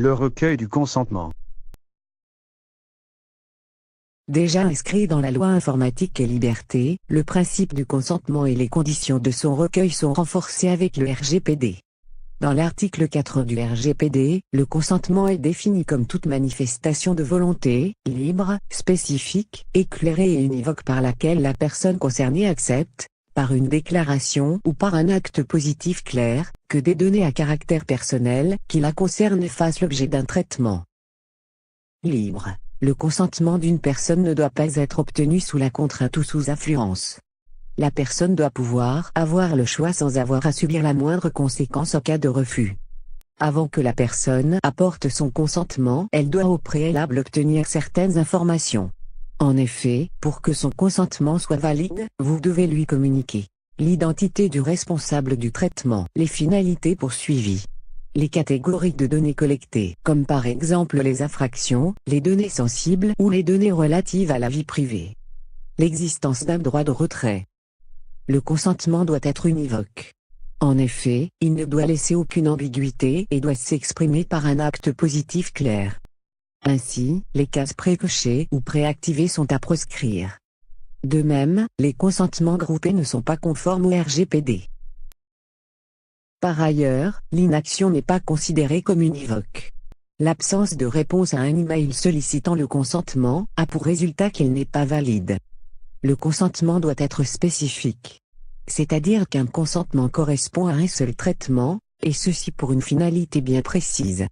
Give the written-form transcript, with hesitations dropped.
Le recueil du consentement. Déjà inscrit dans la loi informatique et liberté, le principe du consentement et les conditions de son recueil sont renforcés avec le RGPD. Dans l'article 4 du RGPD, le consentement est défini comme toute manifestation de volonté, libre, spécifique, éclairée et univoque par laquelle la personne concernée accepte, par une déclaration ou par un acte positif clair, que des données à caractère personnel qui la concernent fassent l'objet d'un traitement libre. Le consentement d'une personne ne doit pas être obtenu sous la contrainte ou sous influence. La personne doit pouvoir avoir le choix sans avoir à subir la moindre conséquence en cas de refus. Avant que la personne apporte son consentement, elle doit au préalable obtenir certaines informations. En effet, pour que son consentement soit valide, vous devez lui communiquer l'identité du responsable du traitement, les finalités poursuivies, les catégories de données collectées, comme par exemple les infractions, les données sensibles ou les données relatives à la vie privée, l'existence d'un droit de retrait. Le consentement doit être univoque. En effet, il ne doit laisser aucune ambiguïté et doit s'exprimer par un acte positif clair. Ainsi, les cases précochées ou préactivées sont à proscrire. De même, les consentements groupés ne sont pas conformes au RGPD. Par ailleurs, l'inaction n'est pas considérée comme univoque. L'absence de réponse à un email sollicitant le consentement a pour résultat qu'il n'est pas valide. Le consentement doit être spécifique. C'est-à-dire qu'un consentement correspond à un seul traitement, et ceci pour une finalité bien précise.